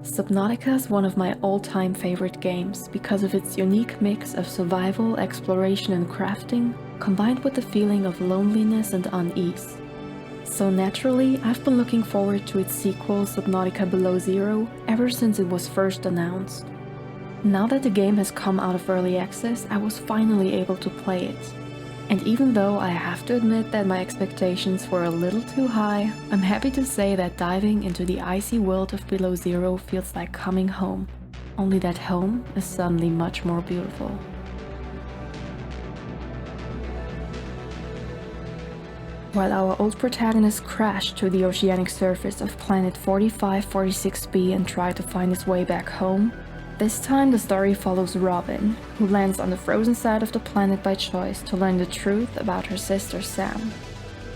Subnautica is one of my all-time favorite games because of its unique mix of survival, exploration and crafting, combined with the feeling of loneliness and unease. So naturally, I've been looking forward to its sequel, Subnautica Below Zero, ever since it was first announced. Now that the game has come out of early access, I was finally able to play it. And even though I have to admit that my expectations were a little too high, I'm happy to say that diving into the icy world of Below Zero feels like coming home. Only that home is suddenly much more beautiful. While our old protagonist crashed to the oceanic surface of planet 4546b and tried to find his way back home, this time the story follows Robin, who lands on the frozen side of the planet by choice to learn the truth about her sister Sam.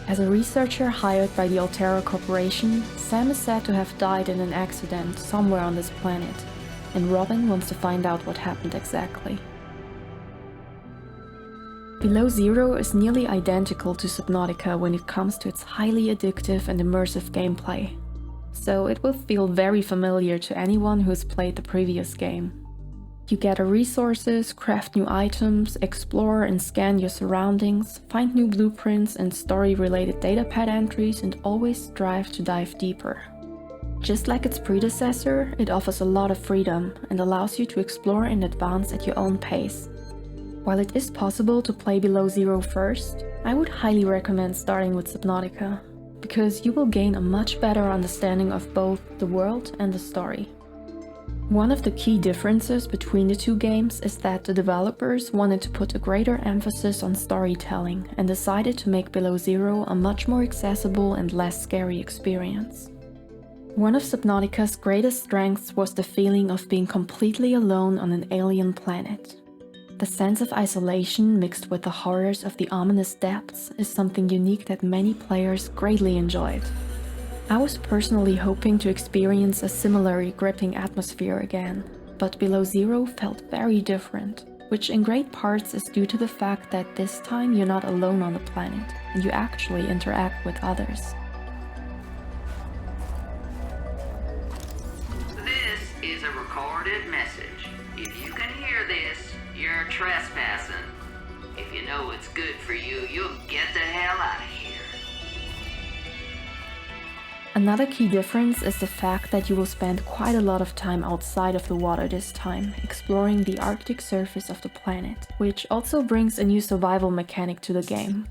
As a researcher hired by the Altera Corporation, Sam is said to have died in an accident somewhere on this planet, and Robin wants to find out what happened exactly. Below Zero is nearly identical to Subnautica when it comes to its highly addictive and immersive gameplay, so it will feel very familiar to anyone who has played the previous game. You gather resources, craft new items, explore and scan your surroundings, find new blueprints and story-related datapad entries, and always strive to dive deeper. Just like its predecessor, it offers a lot of freedom and allows you to explore and advance at your own pace. While it is possible to play Below Zero first, I would highly recommend starting with Subnautica, because you will gain a much better understanding of both the world and the story. One of the key differences between the two games is that the developers wanted to put a greater emphasis on storytelling and decided to make Below Zero a much more accessible and less scary experience. One of Subnautica's greatest strengths was the feeling of being completely alone on an alien planet. The sense of isolation mixed with the horrors of the ominous depths is something unique that many players greatly enjoyed. I was personally hoping to experience a similarly gripping atmosphere again, but Below Zero felt very different, which in great parts is due to the fact that this time you're not alone on the planet, and you actually interact with others. This is a recorded message. If you can hear this, you're trespassing. If you know what's good for you, you'll get the hell out of here. Another key difference is the fact that you will spend quite a lot of time outside of the water this time, exploring the Arctic surface of the planet, which also brings a new survival mechanic to the game.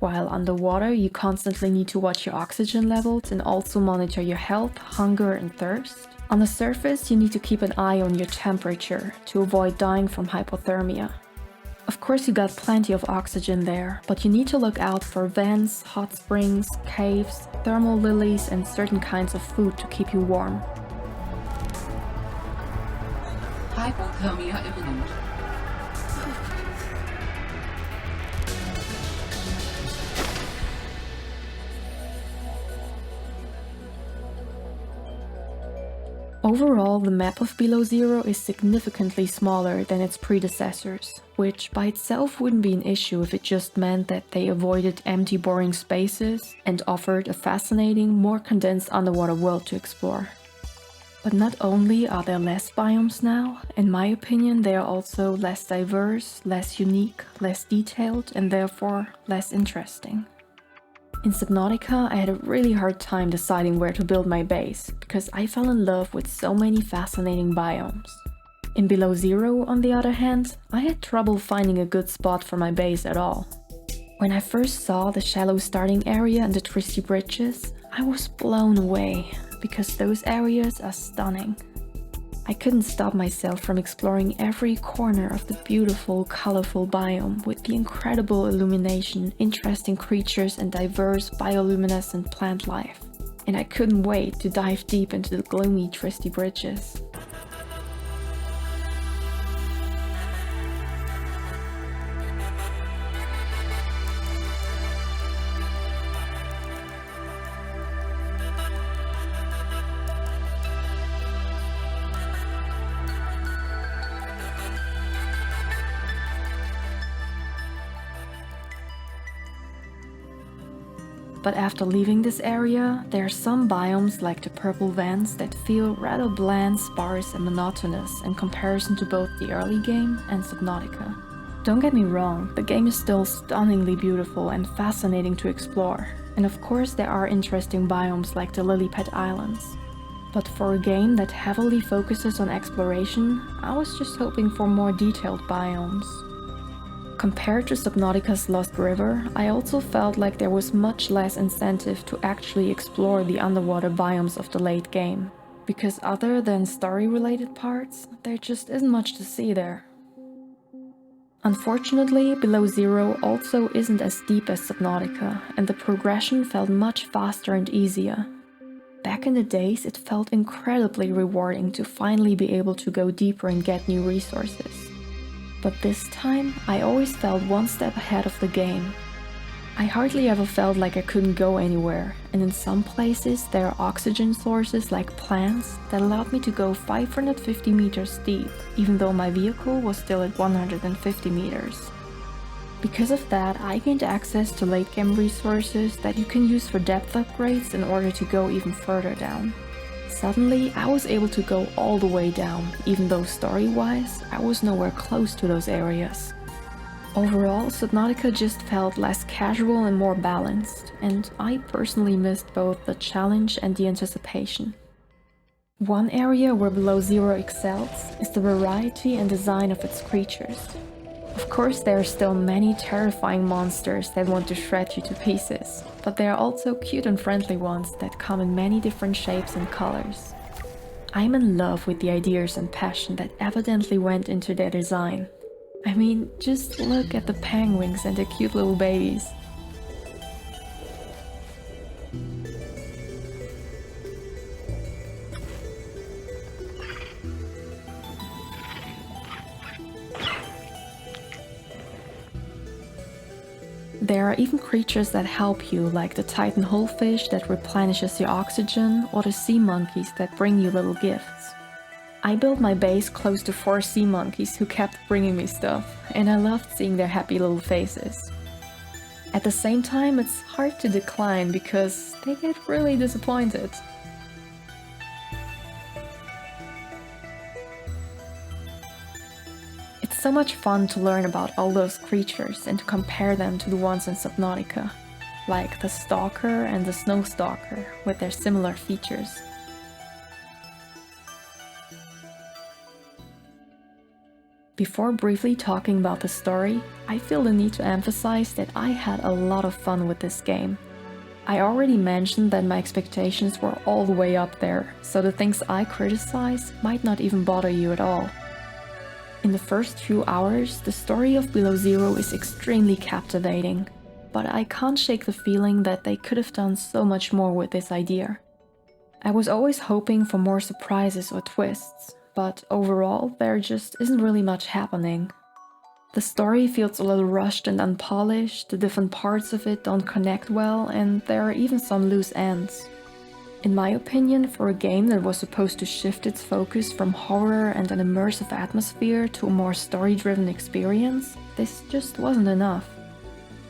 While underwater, you constantly need to watch your oxygen levels and also monitor your health, hunger and thirst. On the surface, you need to keep an eye on your temperature to avoid dying from hypothermia. Of course, you got plenty of oxygen there, but you need to look out for vents, hot springs, caves, thermal lilies, and certain kinds of food to keep you warm. Hypothermia imminent. Overall, the map of Below Zero is significantly smaller than its predecessors, which by itself wouldn't be an issue if it just meant that they avoided empty, boring spaces and offered a fascinating, more condensed underwater world to explore. But not only are there less biomes now, in my opinion they are also less diverse, less unique, less detailed, and therefore less interesting. In Subnautica, I had a really hard time deciding where to build my base, because I fell in love with so many fascinating biomes. In Below Zero, on the other hand, I had trouble finding a good spot for my base at all. When I first saw the shallow starting area and the twisty bridges, I was blown away, because those areas are stunning. I couldn't stop myself from exploring every corner of the beautiful, colorful biome with the incredible illumination, interesting creatures and diverse bioluminescent plant life. And I couldn't wait to dive deep into the gloomy, twisty bridges. But after leaving this area, there are some biomes like the purple vents that feel rather bland, sparse and monotonous in comparison to both the early game and Subnautica. Don't get me wrong, the game is still stunningly beautiful and fascinating to explore, and of course there are interesting biomes like the lily pad islands. But for a game that heavily focuses on exploration, I was just hoping for more detailed biomes. Compared to Subnautica's Lost River, I also felt like there was much less incentive to actually explore the underwater biomes of the late game, because other than story-related parts, there just isn't much to see there. Unfortunately, Below Zero also isn't as deep as Subnautica, and the progression felt much faster and easier. Back in the days, it felt incredibly rewarding to finally be able to go deeper and get new resources. But this time, I always felt one step ahead of the game. I hardly ever felt like I couldn't go anywhere, and in some places there are oxygen sources like plants that allowed me to go 550 meters deep, even though my vehicle was still at 150 meters. Because of that, I gained access to late game resources that you can use for depth upgrades in order to go even further down. Suddenly, I was able to go all the way down, even though story-wise, I was nowhere close to those areas. Overall, Subnautica just felt less casual and more balanced, and I personally missed both the challenge and the anticipation. One area where Below Zero excels is the variety and design of its creatures. Of course, there are still many terrifying monsters that want to shred you to pieces, but there are also cute and friendly ones that come in many different shapes and colors. I'm in love with the ideas and passion that evidently went into their design. I mean, just look at the penguins and the cute little babies. There are even creatures that help you, like the Titan hullfish that replenishes your oxygen, or the sea monkeys that bring you little gifts. I built my base close to 4 sea monkeys who kept bringing me stuff, and I loved seeing their happy little faces. At the same time, it's hard to decline because they get really disappointed. It's so much fun to learn about all those creatures and to compare them to the ones in Subnautica, like the Stalker and the Snow Stalker with their similar features. Before briefly talking about the story, I feel the need to emphasize that I had a lot of fun with this game. I already mentioned that my expectations were all the way up there, so the things I criticize might not even bother you at all. In the first few hours, the story of Below Zero is extremely captivating, but I can't shake the feeling that they could have done so much more with this idea. I was always hoping for more surprises or twists, but overall there just isn't really much happening. The story feels a little rushed and unpolished, the different parts of it don't connect well, and there are even some loose ends. In my opinion, for a game that was supposed to shift its focus from horror and an immersive atmosphere to a more story-driven experience, this just wasn't enough.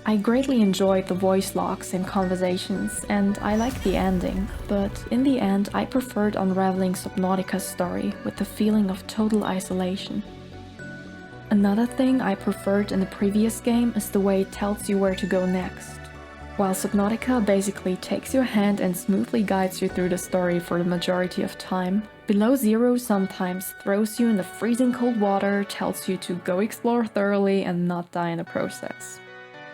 I greatly enjoyed the voice logs and conversations, and I liked the ending, but in the end I preferred unraveling Subnautica's story with the feeling of total isolation. Another thing I preferred in the previous game is the way it tells you where to go next. While Subnautica basically takes your hand and smoothly guides you through the story for the majority of time, Below Zero sometimes throws you in the freezing cold water, tells you to go explore thoroughly and not die in the process.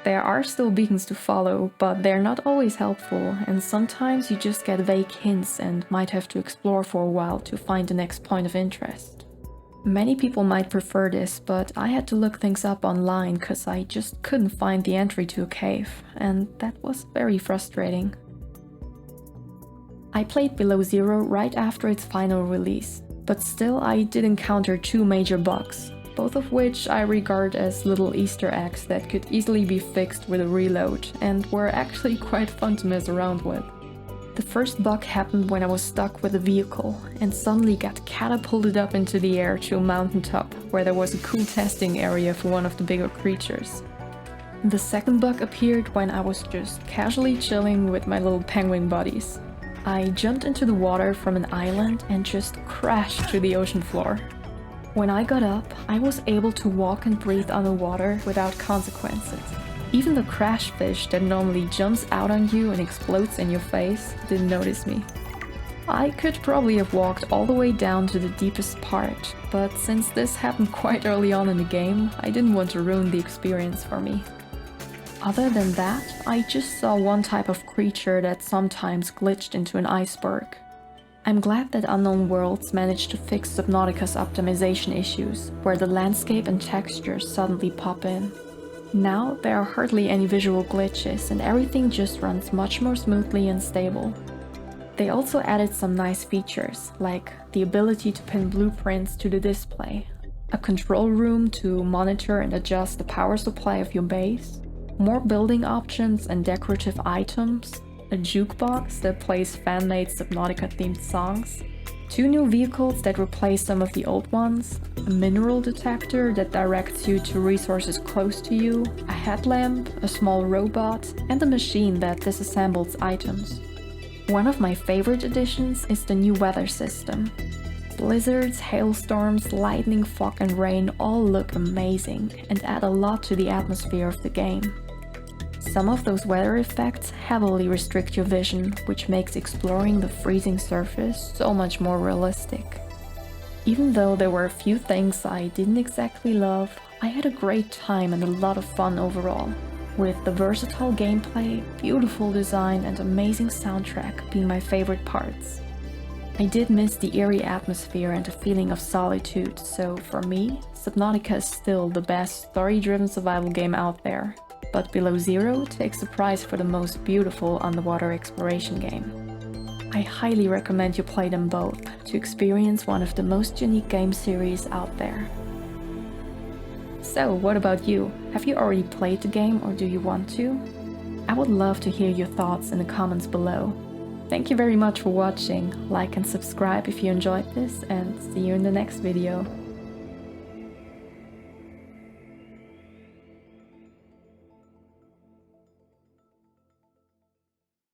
There are still beacons to follow, but they're not always helpful, and sometimes you just get vague hints and might have to explore for a while to find the next point of interest. Many people might prefer this, but I had to look things up online cause I just couldn't find the entry to a cave, and that was very frustrating. I played Below Zero right after its final release, but still I did encounter 2 major bugs, both of which I regard as little Easter eggs that could easily be fixed with a reload, and were actually quite fun to mess around with. The first bug happened when I was stuck with a vehicle and suddenly got catapulted up into the air to a mountaintop where there was a cool testing area for one of the bigger creatures. The second bug appeared when I was just casually chilling with my little penguin buddies. I jumped into the water from an island and just crashed to the ocean floor. When I got up, I was able to walk and breathe underwater without consequences. Even the crash fish that normally jumps out on you and explodes in your face didn't notice me. I could probably have walked all the way down to the deepest part, but since this happened quite early on in the game, I didn't want to ruin the experience for me. Other than that, I just saw one type of creature that sometimes glitched into an iceberg. I'm glad that Unknown Worlds managed to fix Subnautica's optimization issues, where the landscape and textures suddenly pop in. Now there are hardly any visual glitches and everything just runs much more smoothly and stable. They also added some nice features, like the ability to pin blueprints to the display, a control room to monitor and adjust the power supply of your base, more building options and decorative items, a jukebox that plays fan-made Subnautica-themed songs, 2 new vehicles that replace some of the old ones, a mineral detector that directs you to resources close to you, a headlamp, a small robot, and a machine that disassembles items. One of my favorite additions is the new weather system. Blizzards, hailstorms, lightning, fog and rain all look amazing and add a lot to the atmosphere of the game. Some of those weather effects heavily restrict your vision, which makes exploring the freezing surface so much more realistic. Even though there were a few things I didn't exactly love, I had a great time and a lot of fun overall, with the versatile gameplay, beautiful design and amazing soundtrack being my favorite parts. I did miss the eerie atmosphere and a feeling of solitude, so for me, Subnautica is still the best story-driven survival game out there. But Below Zero takes the prize for the most beautiful underwater exploration game. I highly recommend you play them both to experience one of the most unique game series out there. So, what about you? Have you already played the game or do you want to? I would love to hear your thoughts in the comments below. Thank you very much for watching, like and subscribe if you enjoyed this, and see you in the next video.